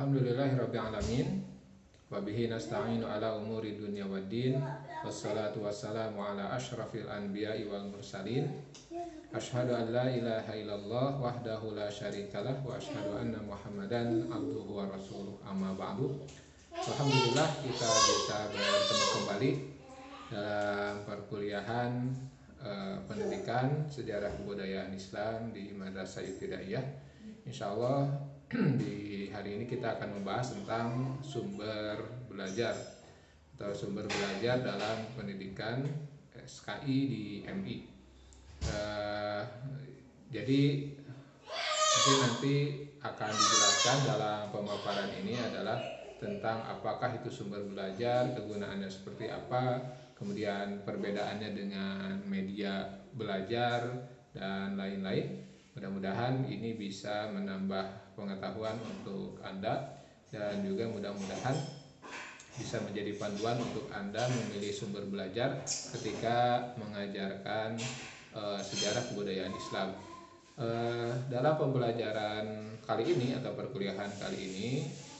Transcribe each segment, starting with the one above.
Alhamdulillahirrabbilalamin. Wabihi nasta'inu ala umuri dunya waddin. Wassalatu wassalamu ala ashrafil anbiya'i wal mursalin. Ashhadu an la ilaha illallah wahdahu la syarikalah. Wa ashhadu anna muhammadan abduhu wa rasuluh, amma ba'du. Alhamdulillah kita bisa bertemu kembali dalam perkuliahan pendidikan sejarah kebudayaan Islam di Madrasah Ibtidaiyah. Insyaallah di hari ini kita akan membahas tentang sumber belajar atau sumber belajar dalam pendidikan SKI di MI. Jadi nanti akan dijelaskan dalam pemaparan ini adalah tentang apakah itu sumber belajar, kegunaannya seperti apa, kemudian perbedaannya dengan media belajar dan lain-lain. Mudah-mudahan ini bisa menambah pengetahuan untuk Anda dan juga mudah-mudahan bisa menjadi panduan untuk Anda memilih sumber belajar ketika mengajarkan sejarah kebudayaan Islam. Dalam pembelajaran kali ini atau perkuliahan kali ini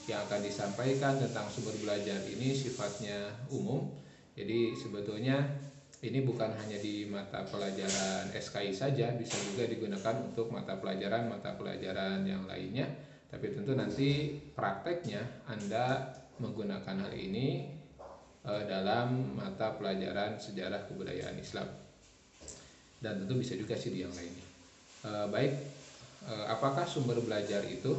yang akan disampaikan tentang sumber belajar ini sifatnya umum. Jadi sebetulnya ini bukan hanya di mata pelajaran SKI saja, bisa juga digunakan untuk mata pelajaran yang lainnya. Tapi tentu nanti prakteknya Anda menggunakan hal ini dalam mata pelajaran sejarah kebudayaan Islam. Dan tentu bisa juga sih di yang lainnya. Apakah sumber belajar itu?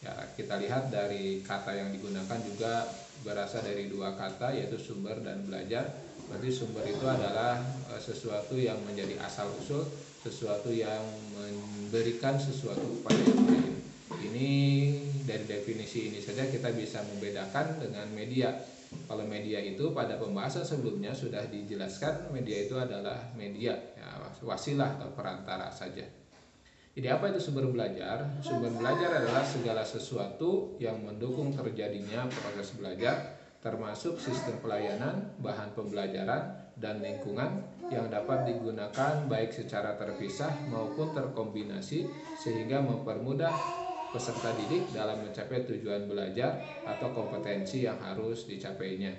Ya, kita lihat dari kata yang digunakan juga berasal dari dua kata, yaitu sumber dan belajar. Berarti sumber itu adalah sesuatu yang menjadi asal usul, sesuatu yang memberikan sesuatu kepada yang lain. Ini dari definisi ini saja kita bisa membedakan dengan media. Kalau media itu pada pembahasan sebelumnya sudah dijelaskan, media itu adalah media, ya, wasilah atau perantara saja. Jadi apa itu sumber belajar? Sumber belajar adalah segala sesuatu yang mendukung terjadinya proses belajar, termasuk sistem pelayanan, bahan pembelajaran, dan lingkungan yang dapat digunakan baik secara terpisah maupun terkombinasi sehingga mempermudah peserta didik dalam mencapai tujuan belajar atau kompetensi yang harus dicapainya.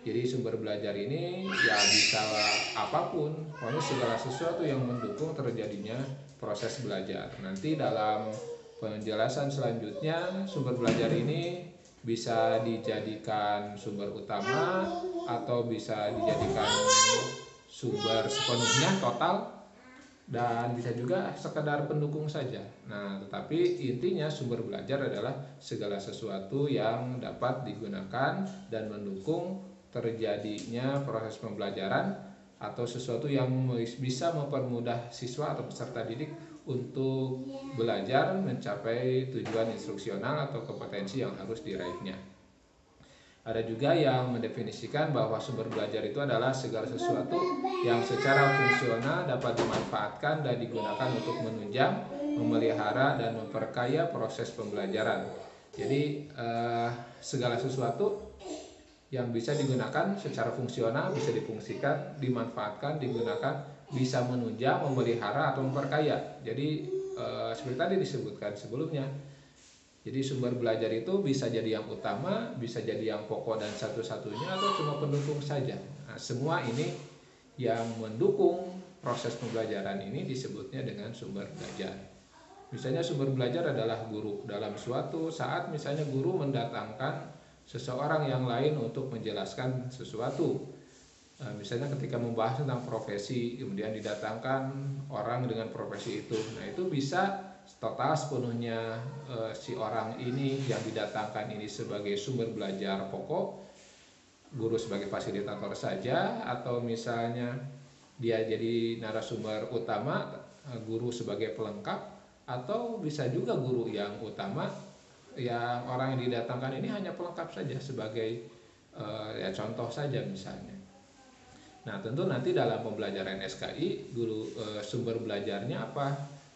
Jadi sumber belajar ini ya bisa apapun, pokoknya segala sesuatu yang mendukung terjadinya proses belajar. Nanti dalam penjelasan selanjutnya sumber belajar ini bisa dijadikan sumber utama atau bisa dijadikan sumber sepenuhnya total, dan bisa juga sekedar pendukung saja. Nah, tetapi intinya sumber belajar adalah segala sesuatu yang dapat digunakan dan mendukung terjadinya proses pembelajaran atau sesuatu yang bisa mempermudah siswa atau peserta didik untuk belajar mencapai tujuan instruksional atau kompetensi yang harus diraihnya. Ada juga yang mendefinisikan bahwa sumber belajar itu adalah segala sesuatu yang secara fungsional dapat dimanfaatkan dan digunakan untuk menunjang, memelihara, dan memperkaya proses pembelajaran. Jadi segala sesuatu yang bisa digunakan secara fungsional, bisa difungsikan, dimanfaatkan, digunakan, bisa menunjang, memelihara, atau memperkaya. Jadi seperti tadi disebutkan sebelumnya, jadi sumber belajar itu bisa jadi yang utama, bisa jadi yang pokok dan satu-satunya, atau cuma pendukung saja. Nah, semua ini yang mendukung proses pembelajaran ini disebutnya dengan sumber belajar. Misalnya sumber belajar adalah guru. Dalam suatu saat misalnya guru mendatangkan seseorang yang lain untuk menjelaskan sesuatu. Misalnya ketika membahas tentang profesi, kemudian didatangkan orang dengan profesi itu. Nah, itu bisa total sepenuhnya si orang ini yang didatangkan ini sebagai sumber belajar pokok, guru sebagai fasilitator saja, atau misalnya dia jadi narasumber utama, guru sebagai pelengkap, atau bisa juga guru yang utama, yang orang yang didatangkan ini hanya pelengkap saja sebagai ya contoh saja misalnya. Nah, tentu nanti dalam pembelajaran SKI guru sumber belajarnya apa?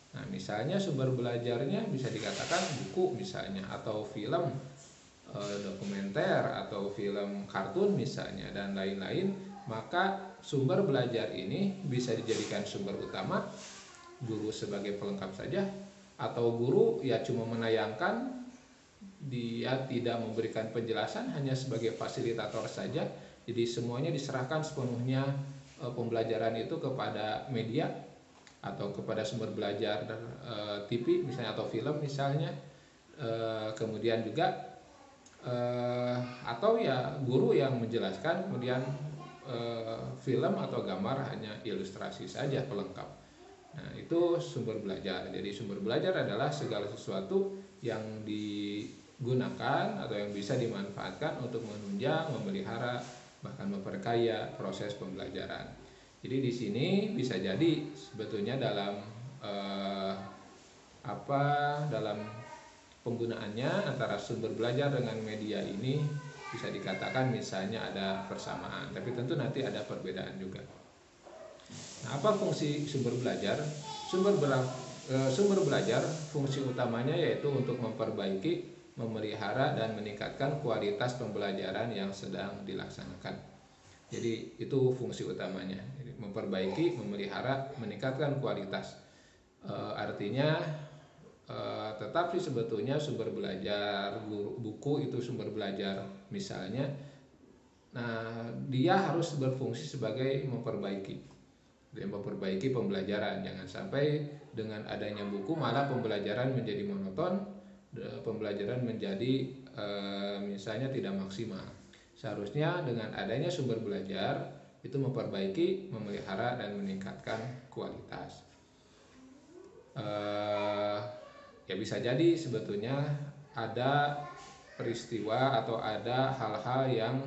Nah, misalnya sumber belajarnya bisa dikatakan buku misalnya, atau film dokumenter, atau film kartun misalnya, dan lain-lain. Maka sumber belajar ini bisa dijadikan sumber utama, guru sebagai pelengkap saja, atau guru ya cuma menayangkan dia tidak memberikan penjelasan, hanya sebagai fasilitator saja. Jadi semuanya diserahkan sepenuhnya pembelajaran itu kepada media atau kepada sumber belajar TV misalnya atau film misalnya. Kemudian juga atau ya guru yang menjelaskan, kemudian film atau gambar hanya ilustrasi saja pelengkap. Nah, itu sumber belajar. Jadi sumber belajar adalah segala sesuatu yang digunakan atau yang bisa dimanfaatkan untuk menunjang, memelihara, bahkan memperkaya proses pembelajaran. Jadi di sini bisa jadi sebetulnya dalam dalam penggunaannya antara sumber belajar dengan media ini bisa dikatakan misalnya ada persamaan, tapi tentu nanti ada perbedaan juga. Nah, apa fungsi sumber belajar? Sumber belajar fungsi utamanya yaitu untuk memperbaiki, memelihara, dan meningkatkan kualitas pembelajaran yang sedang dilaksanakan. Jadi itu fungsi utamanya. Jadi, memperbaiki, memelihara, meningkatkan kualitas. Artinya tetapi sebetulnya sumber belajar buku itu sumber belajar misalnya. Nah, dia harus berfungsi sebagai memperbaiki pembelajaran. Jangan sampai dengan adanya buku malah pembelajaran menjadi monoton, pembelajaran menjadi misalnya tidak maksimal. Seharusnya dengan adanya sumber belajar itu memperbaiki, memelihara, dan meningkatkan kualitas. Ya bisa jadi sebetulnya ada peristiwa atau ada hal-hal yang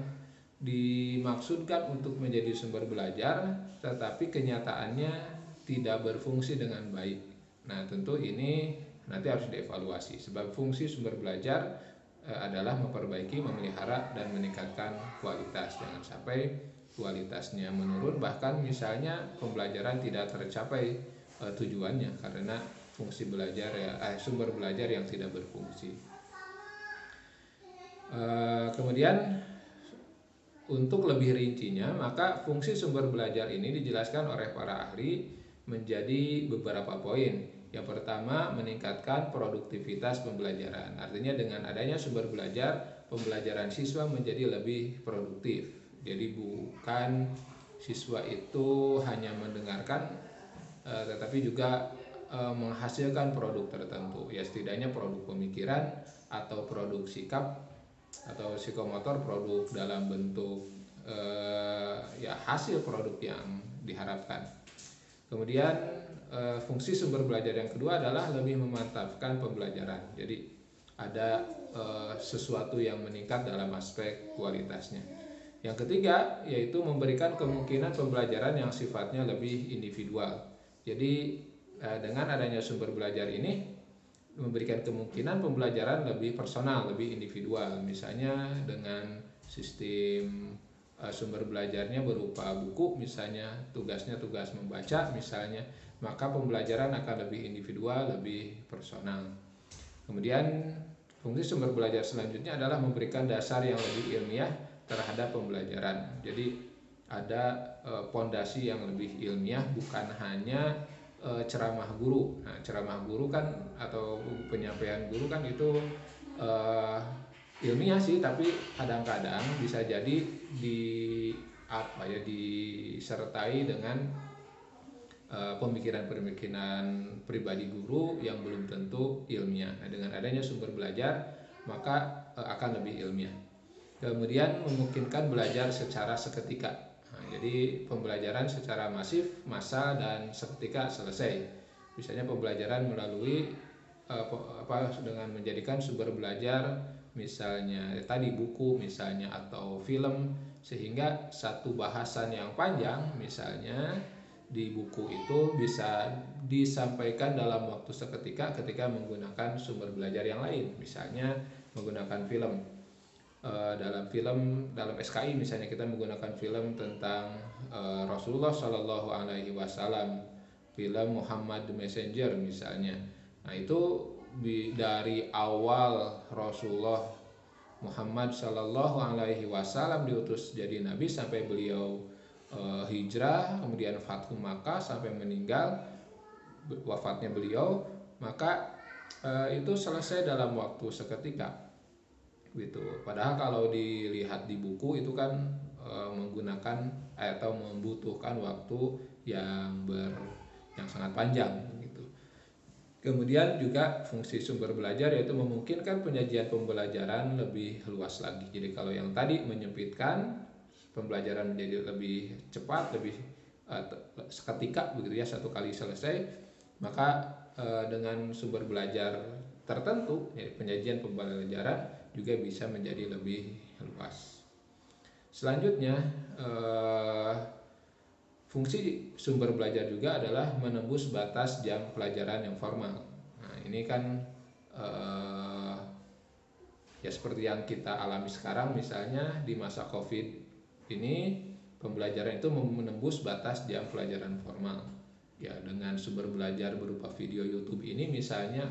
dimaksudkan untuk menjadi sumber belajar, tetapi kenyataannya tidak berfungsi dengan baik. Nah, tentu ini nanti harus dievaluasi, sebab fungsi sumber belajar adalah memperbaiki, memelihara, dan meningkatkan kualitas. Jangan sampai kualitasnya menurun, bahkan misalnya pembelajaran tidak tercapai tujuannya karena fungsi belajar sumber belajar yang tidak berfungsi. Kemudian untuk lebih rincinya, maka fungsi sumber belajar ini dijelaskan oleh para ahli menjadi beberapa poin. Yang pertama, meningkatkan produktivitas pembelajaran. Artinya dengan adanya sumber belajar, pembelajaran siswa menjadi lebih produktif. Jadi bukan siswa itu hanya mendengarkan, tetapi juga menghasilkan produk tertentu. Ya setidaknya produk pemikiran atau produk sikap atau psikomotor, produk dalam bentuk ya hasil produk yang diharapkan. Kemudian fungsi sumber belajar yang kedua adalah lebih memantapkan pembelajaran. Jadi ada sesuatu yang meningkat dalam aspek kualitasnya. Yang ketiga yaitu memberikan kemungkinan pembelajaran yang sifatnya lebih individual. Jadi dengan adanya sumber belajar ini memberikan kemungkinan pembelajaran lebih personal, lebih individual. Misalnya dengan sistem sumber belajarnya berupa buku, misalnya tugasnya tugas membaca misalnya, maka pembelajaran akan lebih individual, lebih personal. Kemudian fungsi sumber belajar selanjutnya adalah memberikan dasar yang lebih ilmiah terhadap pembelajaran. Jadi ada pondasi yang lebih ilmiah, bukan hanya ceramah guru. Nah, ceramah guru kan atau penyampaian guru kan itu ilmiah sih, tapi kadang-kadang bisa jadi disertai dengan pemikiran-pemikiran pribadi guru yang belum tentu ilmiah. Nah, dengan adanya sumber belajar maka akan lebih ilmiah. Kemudian memungkinkan belajar secara seketika. Jadi pembelajaran secara masif, massal, dan seketika selesai. Misalnya pembelajaran melalui dengan menjadikan sumber belajar misalnya tadi buku misalnya atau film, sehingga satu bahasan yang panjang misalnya di buku itu bisa disampaikan dalam waktu seketika ketika menggunakan sumber belajar yang lain, misalnya menggunakan film. Dalam SKI misalnya kita menggunakan film tentang Rasulullah Shallallahu Alaihi Wasallam, film Muhammad the Messenger misalnya. Nah itu dari awal Rasulullah Muhammad Shallallahu Alaihi Wasallam diutus jadi nabi sampai beliau hijrah, kemudian Fathu Makkah sampai meninggal wafatnya beliau, maka itu selesai dalam waktu seketika. gitu. Padahal kalau dilihat di buku itu kan menggunakan atau membutuhkan waktu yang sangat panjang gitu. Kemudian juga fungsi sumber belajar yaitu memungkinkan penyajian pembelajaran lebih luas lagi. Jadi kalau yang tadi menyempitkan pembelajaran menjadi lebih cepat, lebih seketika begitu ya, satu kali selesai, maka dengan sumber belajar tertentu, ya, penyajian pembelajaran juga bisa menjadi lebih luas. Selanjutnya, fungsi sumber belajar juga adalah menembus batas jam pelajaran yang formal. Nah, ini kan ya seperti yang kita alami sekarang, misalnya di masa COVID ini, pembelajaran itu menembus batas jam pelajaran formal. Ya, dengan sumber belajar berupa video YouTube ini misalnya,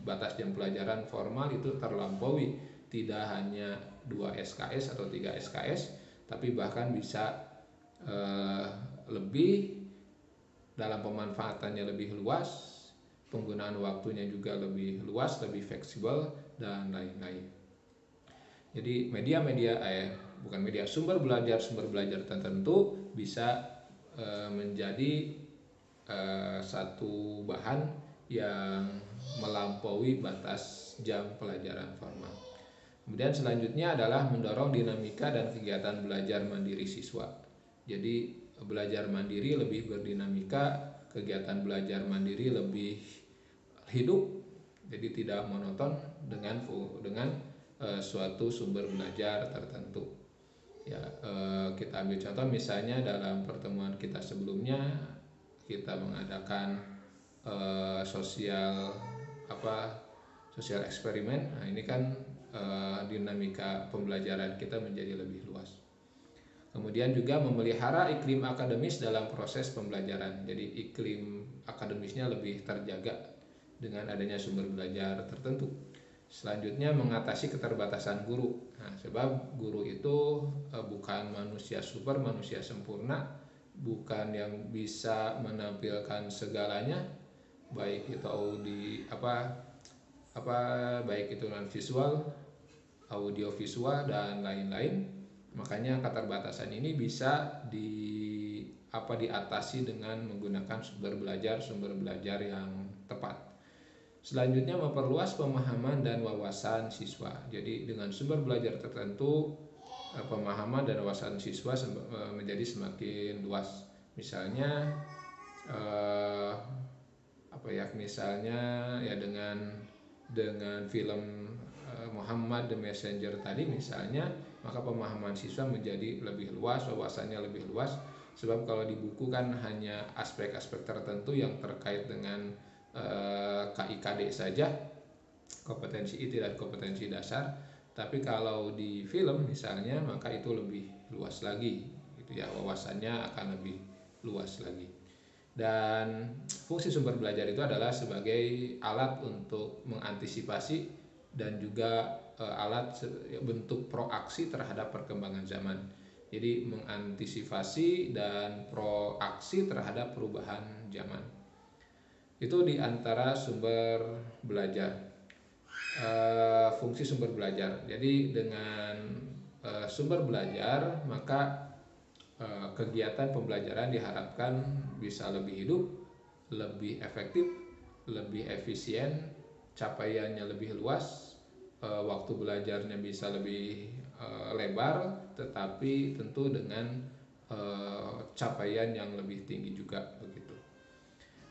batas jam pelajaran formal itu terlampaui, tidak hanya 2 SKS atau 3 SKS, tapi bahkan bisa lebih, dalam pemanfaatannya lebih luas, penggunaan waktunya juga lebih luas, lebih fleksibel, dan lain-lain. Jadi sumber belajar tertentu bisa menjadi satu bahan yang melampaui batas jam pelajaran formal. Kemudian selanjutnya adalah mendorong dinamika dan kegiatan belajar mandiri siswa. Jadi belajar mandiri lebih berdinamika, kegiatan belajar mandiri lebih hidup, jadi tidak monoton dengan suatu sumber belajar tertentu. Ya, kita ambil contoh misalnya dalam pertemuan kita sebelumnya, kita mengadakan sosial eksperimen. Nah, ini kan dinamika pembelajaran kita menjadi lebih luas. Kemudian juga memelihara iklim akademis dalam proses pembelajaran. Jadi iklim akademisnya lebih terjaga dengan adanya sumber belajar tertentu. Selanjutnya mengatasi keterbatasan guru. Nah, sebab guru itu bukan manusia super, manusia sempurna, bukan yang bisa menampilkan segalanya, baik itu baik itu non visual, audio visual, dan lain-lain. Makanya keterbatasan ini bisa diatasi dengan menggunakan sumber belajar yang tepat. Selanjutnya memperluas pemahaman dan wawasan siswa. Jadi dengan sumber belajar tertentu, pemahaman dan wawasan siswa menjadi semakin luas. Misalnya misalnya ya dengan film Muhammad the Messenger tadi misalnya, maka pemahaman siswa menjadi lebih luas, wawasannya lebih luas. Sebab kalau di buku kan hanya aspek-aspek tertentu yang terkait dengan KIKD saja, kompetensi inti dan kompetensi dasar. Tapi kalau di film misalnya, maka itu lebih luas lagi, gitu ya, wawasannya akan lebih luas lagi. Dan fungsi sumber belajar itu adalah sebagai alat untuk mengantisipasi dan juga alat bentuk proaksi terhadap perkembangan zaman. Jadi mengantisipasi dan proaksi terhadap perubahan zaman. Itu di antara sumber belajar. Fungsi sumber belajar. Jadi dengan sumber belajar, maka kegiatan pembelajaran diharapkan bisa lebih hidup, lebih efektif, lebih efisien, capaiannya lebih luas, waktu belajarnya bisa lebih lebar, tetapi tentu dengan capaian yang lebih tinggi juga begitu.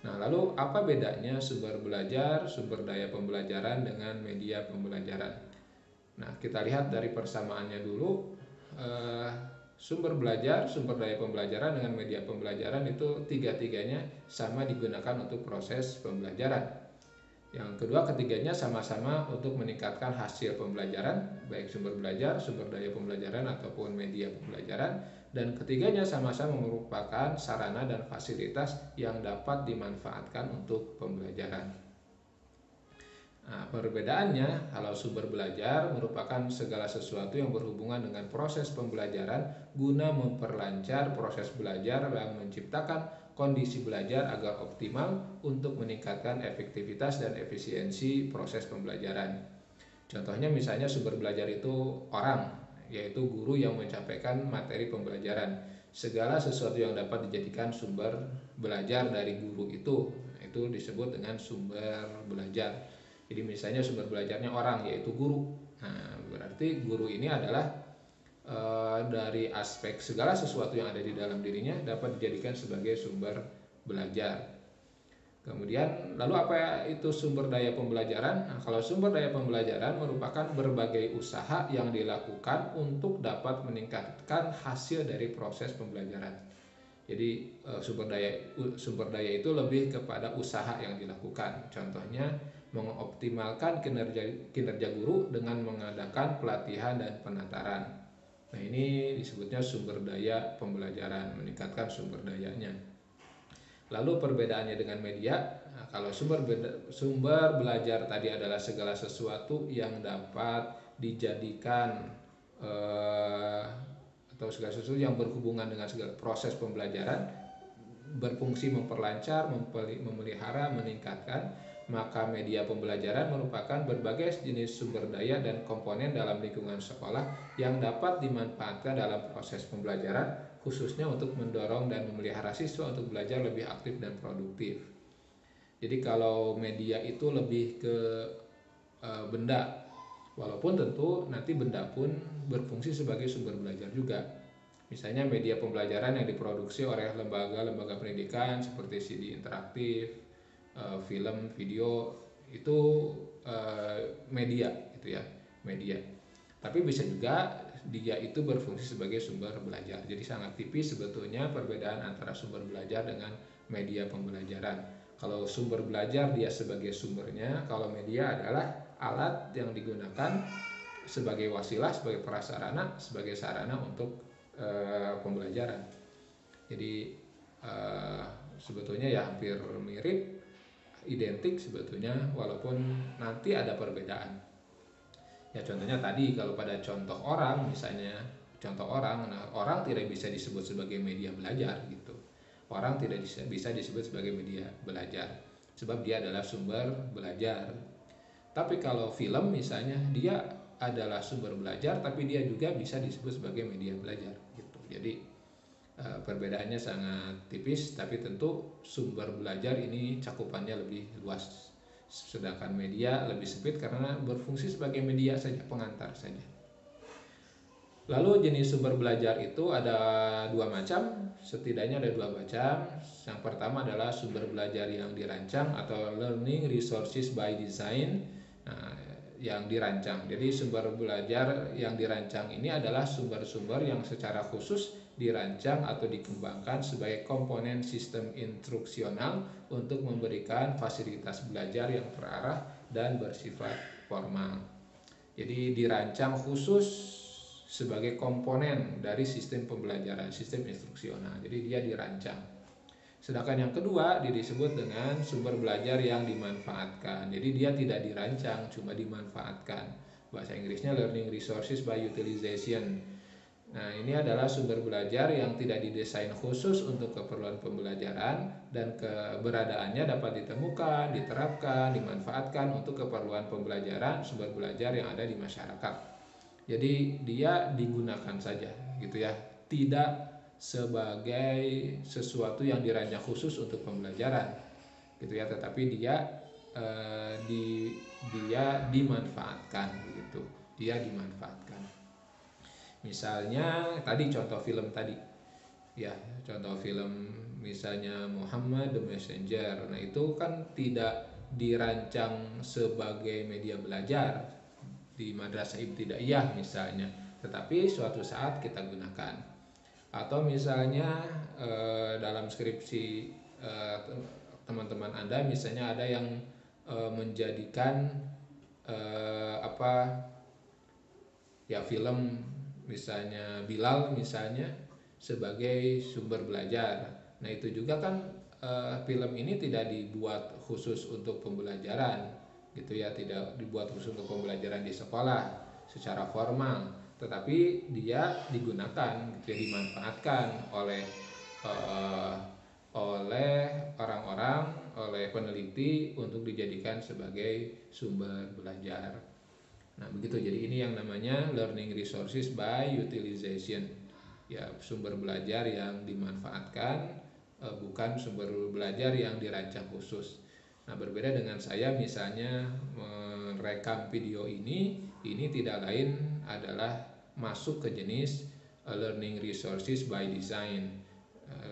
Nah, lalu apa bedanya sumber belajar, sumber daya pembelajaran dengan media pembelajaran? Nah, kita lihat dari persamaannya dulu. Sumber belajar, sumber daya pembelajaran dengan media pembelajaran itu tiga-tiganya sama digunakan untuk proses pembelajaran. Yang kedua, ketiganya sama-sama untuk meningkatkan hasil pembelajaran, baik sumber belajar, sumber daya pembelajaran, ataupun media pembelajaran. Dan ketiganya sama-sama merupakan sarana dan fasilitas yang dapat dimanfaatkan untuk pembelajaran. Nah, perbedaannya, kalau sumber belajar merupakan segala sesuatu yang berhubungan dengan proses pembelajaran guna memperlancar proses belajar yang menciptakan kondisi belajar agar optimal untuk meningkatkan efektivitas dan efisiensi proses pembelajaran. Contohnya misalnya sumber belajar itu orang, yaitu guru yang menyampaikan materi pembelajaran. Segala sesuatu yang dapat dijadikan sumber belajar dari guru itu disebut dengan sumber belajar. Jadi misalnya sumber belajarnya orang, yaitu guru. Nah, berarti guru ini adalah dari aspek segala sesuatu yang ada di dalam dirinya dapat dijadikan sebagai sumber belajar. Kemudian lalu apa itu sumber daya pembelajaran? Nah, kalau sumber daya pembelajaran merupakan berbagai usaha yang dilakukan untuk dapat meningkatkan hasil dari proses pembelajaran. Jadi sumber daya itu lebih kepada usaha yang dilakukan. Contohnya mengoptimalkan kinerja guru dengan mengadakan pelatihan dan penataran. Nah, ini disebutnya sumber daya pembelajaran, meningkatkan sumber dayanya. Lalu perbedaannya dengan media, nah, kalau sumber belajar tadi adalah segala sesuatu yang dapat dijadikan atau segala sesuatu yang berhubungan dengan segala proses pembelajaran, berfungsi memperlancar, memelihara, meningkatkan, maka media pembelajaran merupakan berbagai jenis sumber daya dan komponen dalam lingkungan sekolah yang dapat dimanfaatkan dalam proses pembelajaran, khususnya untuk mendorong dan memelihara siswa untuk belajar lebih aktif dan produktif. Jadi kalau media itu lebih ke benda, walaupun tentu nanti benda pun berfungsi sebagai sumber belajar juga. Misalnya media pembelajaran yang diproduksi oleh lembaga-lembaga pendidikan seperti CD interaktif, film, video, itu media gitu ya, media. Tapi bisa juga dia itu berfungsi sebagai sumber belajar. Jadi sangat tipis sebetulnya perbedaan antara sumber belajar dengan media pembelajaran. Kalau sumber belajar dia sebagai sumbernya, kalau media adalah alat yang digunakan sebagai wasilah, sebagai prasarana, sebagai sarana untuk pembelajaran. Jadi sebetulnya ya hampir mirip, identik sebetulnya, walaupun nanti ada perbedaan. Ya contohnya tadi kalau pada contoh orang misalnya, contoh orang, nah orang tidak bisa disebut sebagai media belajar gitu. Orang tidak bisa disebut sebagai media belajar sebab dia adalah sumber belajar. Tapi kalau film misalnya, dia adalah sumber belajar tapi dia juga bisa disebut sebagai media belajar gitu. Jadi perbedaannya sangat tipis, tapi tentu sumber belajar ini cakupannya lebih luas. Sedangkan media lebih sempit karena berfungsi sebagai media saja, pengantar saja. Lalu jenis sumber belajar itu ada dua macam, setidaknya ada dua macam. Yang pertama adalah sumber belajar yang dirancang atau learning resources by design. Nah, yang dirancang. Jadi sumber belajar yang dirancang ini adalah sumber-sumber yang secara khusus dirancang atau dikembangkan sebagai komponen sistem instruksional untuk memberikan fasilitas belajar yang terarah dan bersifat formal. Jadi dirancang khusus sebagai komponen dari sistem pembelajaran, sistem instruksional. Jadi dia dirancang. Sedangkan yang kedua disebut dengan sumber belajar yang dimanfaatkan. Jadi dia tidak dirancang, cuma dimanfaatkan. Bahasa Inggrisnya learning resources by utilization. Nah, ini adalah sumber belajar yang tidak didesain khusus untuk keperluan pembelajaran dan keberadaannya dapat ditemukan, diterapkan, dimanfaatkan untuk keperluan pembelajaran sumber belajar yang ada di masyarakat. Jadi dia digunakan saja gitu ya, tidak sebagai sesuatu yang dirancang khusus untuk pembelajaran gitu ya, tetapi dia dimanfaatkan gitu, dia dimanfaatkan. Misalnya tadi contoh film tadi ya, contoh film misalnya Muhammad the Messenger. Nah itu kan tidak dirancang sebagai media belajar di madrasah ibtidaiyah misalnya, tetapi suatu saat kita gunakan. Atau misalnya dalam skripsi teman-teman Anda misalnya ada yang menjadikan film misalnya Bilal misalnya sebagai sumber belajar. Nah itu juga kan film ini tidak dibuat khusus untuk pembelajaran gitu ya, tidak dibuat khusus untuk pembelajaran di sekolah secara formal, tetapi dia digunakan gitu ya, dimanfaatkan oleh orang-orang, oleh peneliti untuk dijadikan sebagai sumber belajar. Nah, begitu. Jadi ini yang namanya learning resources by utilization. Ya, sumber belajar yang dimanfaatkan, bukan sumber belajar yang dirancang khusus. Nah, berbeda dengan saya misalnya merekam video ini tidak lain adalah masuk ke jenis learning resources by design.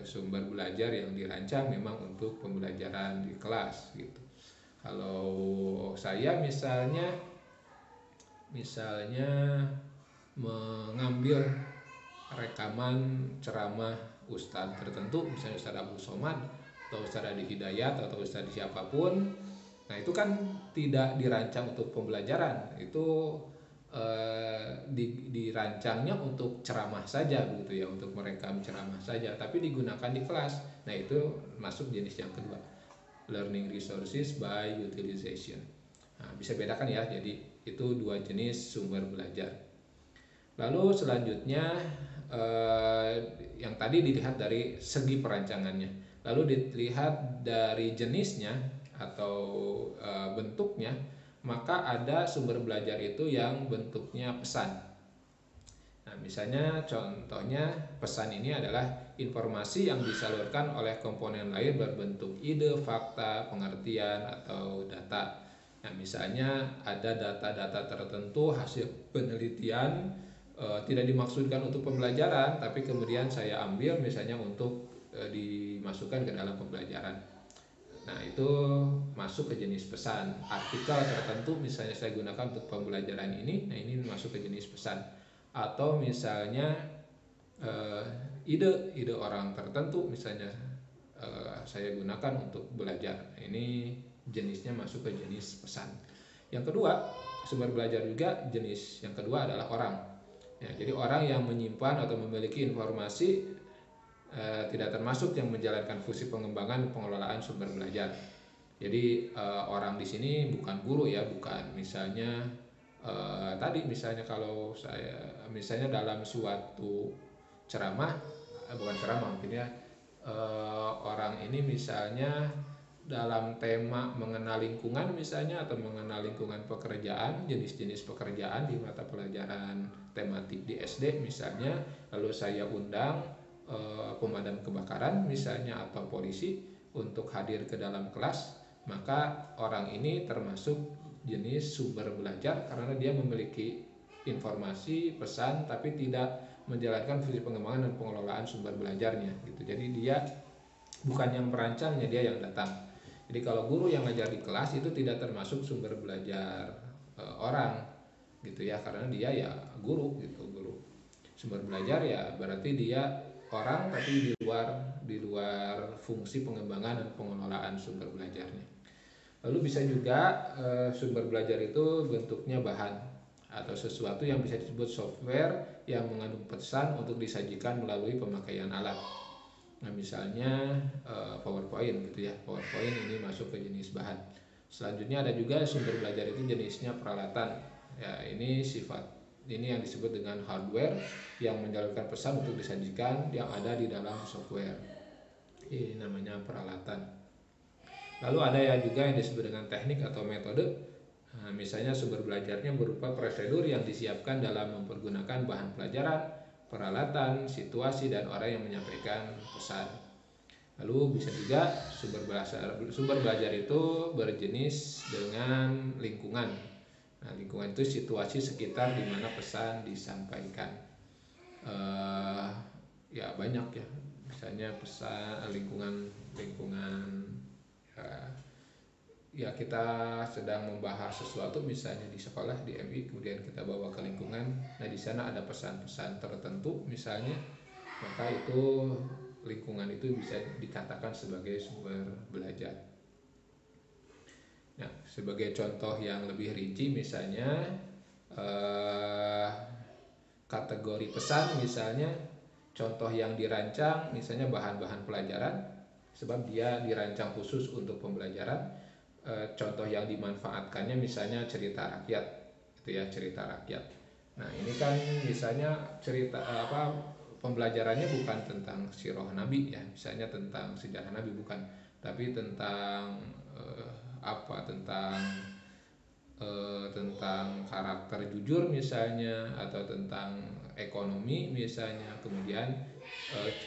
Sumber belajar yang dirancang memang untuk pembelajaran di kelas gitu. Kalau saya misalnya mengambil rekaman ceramah ustadz tertentu, misalnya Ustadz Abdul Somad atau Ustadz Adi Hidayat atau Ustadz siapapun, nah itu kan tidak dirancang untuk pembelajaran, itu dirancangnya untuk ceramah saja begitu ya, untuk merekam ceramah saja, tapi digunakan di kelas. Nah itu masuk jenis yang kedua, learning resources by utilization. Nah, bisa bedakan ya, jadi itu dua jenis sumber belajar. Lalu selanjutnya yang tadi dilihat dari segi perancangannya, lalu dilihat dari jenisnya atau bentuknya, maka ada sumber belajar itu yang bentuknya pesan. Nah, misalnya contohnya pesan ini adalah informasi yang disalurkan oleh komponen lain berbentuk ide, fakta, pengertian, atau data. Nah, misalnya ada data-data tertentu hasil penelitian, tidak dimaksudkan untuk pembelajaran, tapi kemudian saya ambil misalnya untuk dimasukkan ke dalam pembelajaran. Nah, itu masuk ke jenis pesan. Artikel tertentu misalnya saya gunakan untuk pembelajaran ini, nah ini masuk ke jenis pesan. Atau misalnya ide orang tertentu misalnya saya gunakan untuk belajar, ini jenisnya masuk ke jenis pesan. Yang kedua, sumber belajar juga jenis yang kedua adalah orang. Ya, jadi orang yang menyimpan atau memiliki informasi tidak termasuk yang menjalankan fungsi pengembangan pengelolaan sumber belajar. Jadi orang di sini bukan guru ya, bukan. Misalnya tadi misalnya kalau saya misalnya dalam suatu ceramah, bukan ceramah mungkin ya, orang ini misalnya dalam tema mengenal lingkungan misalnya, atau mengenal lingkungan pekerjaan, jenis-jenis pekerjaan di mata pelajaran tematik di SD misalnya, lalu saya undang pemadam kebakaran misalnya atau polisi untuk hadir ke dalam kelas, maka orang ini termasuk jenis sumber belajar karena dia memiliki informasi, pesan, tapi tidak menjalankan fungsi pengembangan dan pengelolaan sumber belajarnya gitu. Jadi dia bukan yang merancangnya, dia yang datang. Jadi kalau guru yang ngajar di kelas itu tidak termasuk sumber belajar orang gitu ya, karena dia ya guru gitu, guru. Sumber belajar ya berarti dia orang tapi di luar fungsi pengembangan dan pengelolaan sumber belajarnya. Lalu bisa juga sumber belajar itu bentuknya bahan atau sesuatu yang bisa disebut software yang mengandung pesan untuk disajikan melalui pemakaian alat. Nah, misalnya PowerPoint gitu ya. PowerPoint ini masuk ke jenis bahan. Selanjutnya ada juga sumber belajar itu jenisnya peralatan. Ya, ini yang disebut dengan hardware yang menjalankan pesan untuk disajikan yang ada di dalam software. Ini namanya peralatan. Lalu ada ya juga yang disebut dengan teknik atau metode. Nah, misalnya sumber belajarnya berupa prosedur yang disiapkan dalam mempergunakan bahan pelajaran, peralatan, situasi, dan orang yang menyampaikan pesan. Lalu bisa juga sumber belajar itu berjenis dengan lingkungan. Nah, lingkungan itu situasi sekitar di mana pesan disampaikan. Ya banyak ya, misalnya pesan lingkungan ya kita sedang membahas sesuatu misalnya di sekolah di MI, kemudian kita bawa ke lingkungan. Nah, di sana ada pesan-pesan tertentu misalnya, maka itu lingkungan itu bisa dikatakan sebagai sumber belajar. Nah, sebagai contoh yang lebih rinci misalnya kategori pesan misalnya, contoh yang dirancang misalnya bahan-bahan pelajaran sebab dia dirancang khusus untuk pembelajaran. Contoh yang dimanfaatkannya misalnya cerita rakyat gitu ya, cerita rakyat. Nah, ini kan misalnya cerita pembelajarannya bukan tentang sirah Nabi ya, misalnya tentang sejarah Nabi bukan, tapi tentang tentang tentang karakter jujur misalnya, atau tentang ekonomi misalnya, kemudian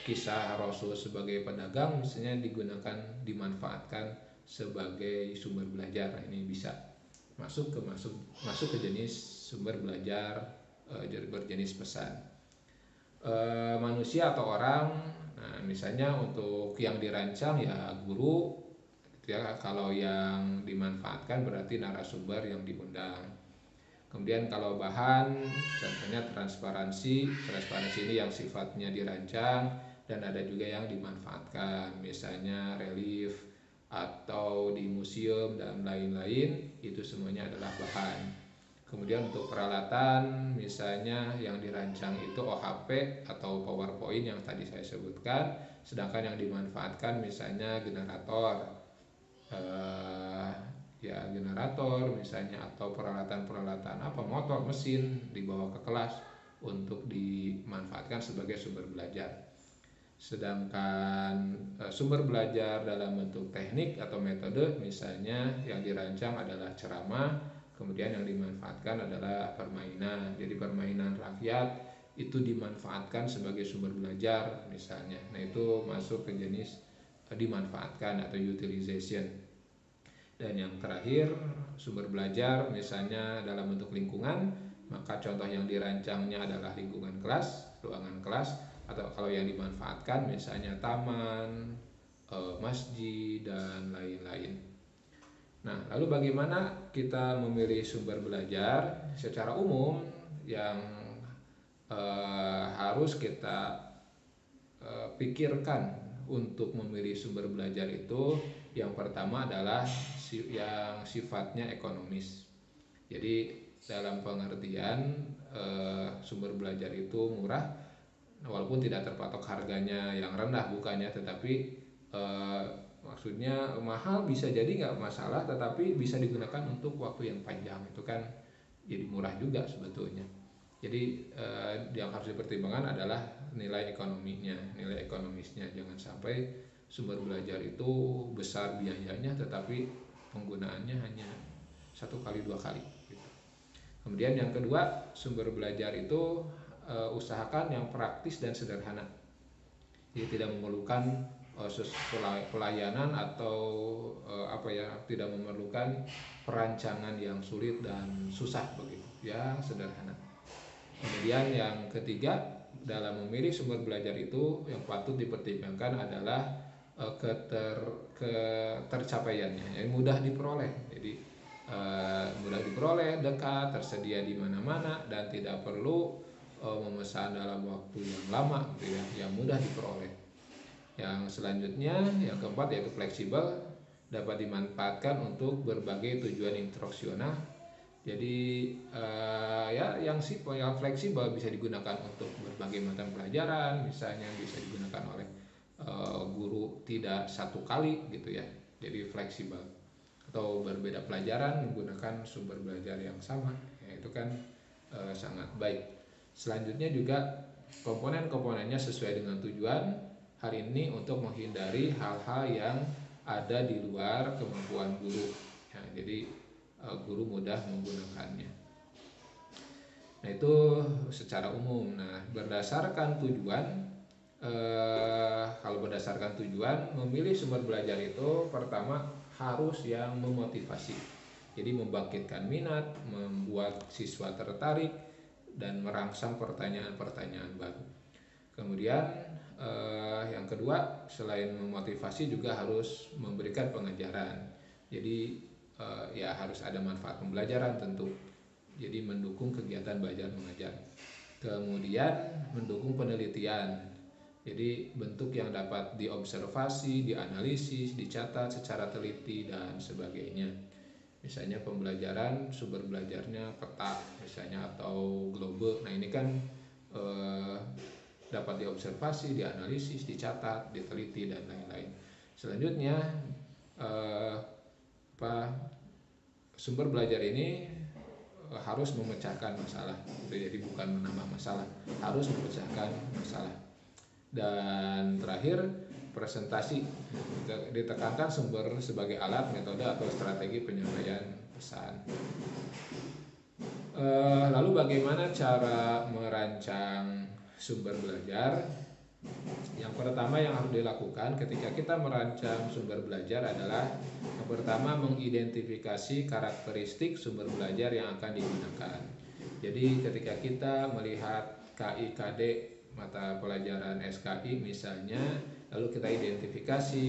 kisah Rasul sebagai pedagang misalnya dimanfaatkan sebagai sumber belajar. Ini bisa masuk ke jenis sumber belajar berjenis pesan. Manusia atau orang, nah misalnya untuk yang dirancang ya guru gitu ya, kalau yang dimanfaatkan berarti narasumber yang diundang. Kemudian kalau bahan, contohnya transparansi ini yang sifatnya dirancang, dan ada juga yang dimanfaatkan, misalnya relief atau di museum dan lain-lain, itu semuanya adalah bahan. Kemudian untuk peralatan, misalnya yang dirancang itu OHP atau PowerPoint yang tadi saya sebutkan, sedangkan yang dimanfaatkan misalnya generator, generator misalnya, atau peralatan-peralatan motor, mesin dibawa ke kelas untuk dimanfaatkan sebagai sumber belajar. Sedangkan sumber belajar dalam bentuk teknik atau metode, misalnya yang dirancang adalah ceramah, kemudian yang dimanfaatkan adalah permainan. Jadi permainan rakyat itu dimanfaatkan sebagai sumber belajar misalnya. Nah, itu masuk ke jenis dimanfaatkan atau utilization. Dan yang terakhir, sumber belajar misalnya dalam bentuk lingkungan, maka contoh yang dirancangnya adalah lingkungan kelas, ruangan kelas, atau kalau yang dimanfaatkan misalnya taman, masjid, dan lain-lain. Nah, lalu bagaimana kita memilih sumber belajar? Secara umum yang harus kita pikirkan untuk memilih sumber belajar itu, yang pertama adalah yang sifatnya ekonomis. Jadi dalam pengertian sumber belajar itu murah, walaupun tidak terpatok harganya yang rendah, bukannya, tetapi maksudnya mahal bisa jadi nggak masalah, tetapi bisa digunakan untuk waktu yang panjang, itu kan jadi murah juga sebetulnya. Jadi yang harus dipertimbangkan adalah nilai ekonomisnya. Jangan sampai sumber belajar itu besar biayanya tetapi penggunaannya hanya 1 kali 2 kali gitu. Kemudian yang kedua, sumber belajar itu usahakan yang praktis dan sederhana. Jadi tidak memerlukan pelayanan atau tidak memerlukan perancangan yang sulit dan susah begitu, yang sederhana. Kemudian yang ketiga, dalam memilih sumber belajar itu yang patut dipertimbangkan adalah ketercapaiannya, yang mudah diperoleh. Jadi mudah diperoleh, dekat, tersedia di mana-mana, dan tidak perlu memesan dalam waktu yang lama gitu ya, yang mudah diperoleh. Yang selanjutnya, yang keempat, yaitu fleksibel, dapat dimanfaatkan untuk berbagai tujuan instruksional. Jadi yang fleksibel bisa digunakan untuk berbagai macam pelajaran, misalnya bisa digunakan oleh guru tidak 1 kali gitu ya. Jadi fleksibel, atau berbeda pelajaran menggunakan sumber belajar yang sama, ya, itu kan sangat baik. Selanjutnya juga komponen-komponennya sesuai dengan tujuan. Hal ini untuk menghindari hal-hal yang ada di luar kemampuan guru. Ya, jadi guru mudah menggunakannya. Nah, itu secara umum. Nah, berdasarkan tujuan, kalau berdasarkan tujuan, memilih sumber belajar itu pertama harus yang memotivasi. Jadi membangkitkan minat, membuat siswa tertarik, dan merangsang pertanyaan-pertanyaan baru. Kemudian yang kedua, selain memotivasi juga harus memberikan pengajaran. Jadi harus ada manfaat pembelajaran tentu. Jadi mendukung kegiatan belajar mengajar. Kemudian mendukung penelitian. Jadi bentuk yang dapat diobservasi, dianalisis, dicatat secara teliti, dan sebagainya. Misalnya pembelajaran, sumber belajarnya peta misalnya, atau globe. Nah, ini kan dapat diobservasi, dianalisis, dicatat, diteliti, dan lain-lain. Selanjutnya sumber belajar ini harus memecahkan masalah. Jadi bukan menambah masalah, harus memecahkan masalah. Dan terakhir, presentasi. Ditekankan sumber sebagai alat, metode, atau strategi penyampaian pesan. Lalu bagaimana cara merancang sumber belajar? Yang pertama yang harus dilakukan ketika kita merancang sumber belajar adalah yang pertama mengidentifikasi karakteristik sumber belajar yang akan digunakan. Jadi ketika kita melihat KIKD mata pelajaran SKI misalnya, lalu kita identifikasi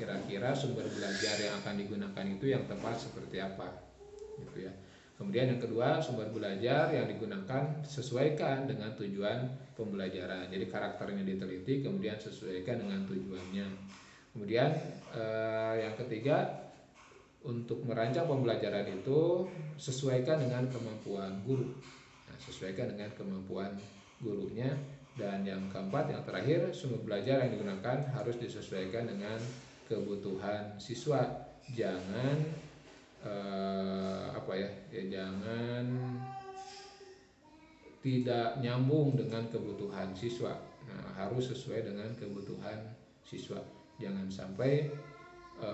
kira-kira sumber belajar yang akan digunakan itu yang tepat seperti apa, gitu ya. Kemudian yang kedua, sumber belajar yang digunakan sesuaikan dengan tujuan pembelajaran. Jadi karakternya diteliti, kemudian sesuaikan dengan tujuannya. Kemudian yang ketiga, untuk merancang pembelajaran itu sesuaikan dengan kemampuan guru. Nah, sesuaikan dengan kemampuan gurunya. Dan yang keempat, yang terakhir, sumber belajar yang digunakan harus disesuaikan dengan kebutuhan siswa. Jangan jangan tidak nyambung dengan kebutuhan siswa. Nah, harus sesuai dengan kebutuhan siswa. Jangan sampai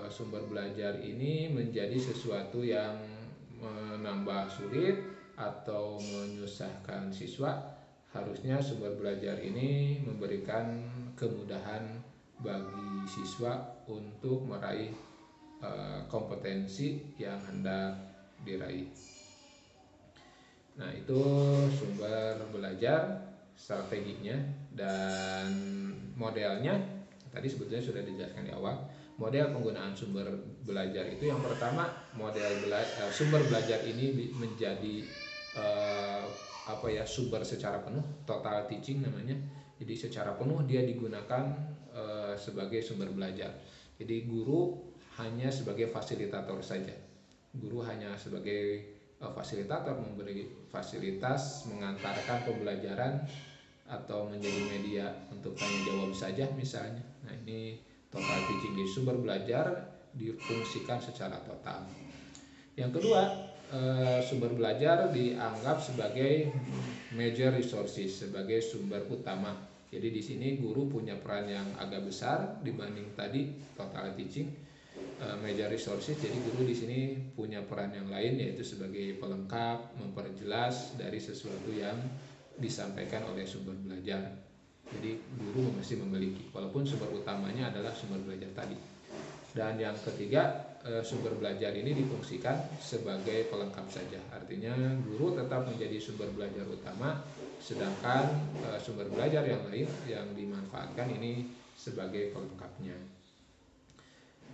sumber belajar ini menjadi sesuatu yang menambah sulit atau menyusahkan siswa. Harusnya sumber belajar ini memberikan kemudahan bagi siswa untuk meraih kompetensi yang hendak diraih. Nah, itu sumber belajar, strateginya, dan modelnya. Tadi sebetulnya sudah dijelaskan di awal. Model penggunaan sumber belajar itu yang pertama, sumber belajar ini menjadi sumber secara penuh, total teaching namanya. Jadi secara penuh dia digunakan sebagai sumber belajar. Jadi guru hanya sebagai fasilitator saja. Guru hanya sebagai fasilitator, memberi fasilitas, mengantarkan pembelajaran atau menjadi media untuk tanya jawab saja misalnya. Nah, ini total teaching. Di sumber belajar difungsikan secara total. Yang kedua, sumber belajar dianggap sebagai major resources, sebagai sumber utama. Jadi di sini guru punya peran yang agak besar dibanding tadi total teaching. Major resources, jadi guru di sini punya peran yang lain, yaitu sebagai pelengkap, memperjelas dari sesuatu yang disampaikan oleh sumber belajar. Jadi guru mesti memiliki, walaupun sumber utamanya adalah sumber belajar tadi. Dan yang ketiga, sumber belajar ini difungsikan sebagai pelengkap saja. Artinya guru tetap menjadi sumber belajar utama, sedangkan sumber belajar yang lain yang dimanfaatkan ini sebagai pelengkapnya.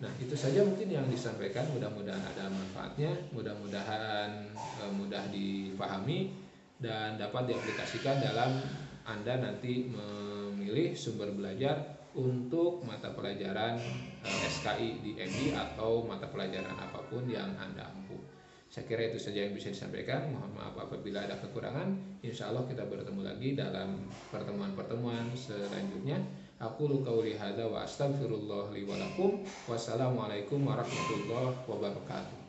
Nah, itu saja mungkin yang disampaikan. Mudah-mudahan ada manfaatnya, mudah-mudahan mudah dipahami dan dapat diaplikasikan dalam Anda nanti memilih sumber belajar untuk mata pelajaran SKI di MI atau mata pelajaran apapun yang Anda ampu. Saya kira itu saja yang bisa disampaikan. Mohon maaf apabila ada kekurangan. Insya Allah kita bertemu lagi dalam pertemuan-pertemuan selanjutnya. Aku qauli hadza wa astaghfirullah li wa lakum. Wassalamualaikum warahmatullahi wabarakatuh.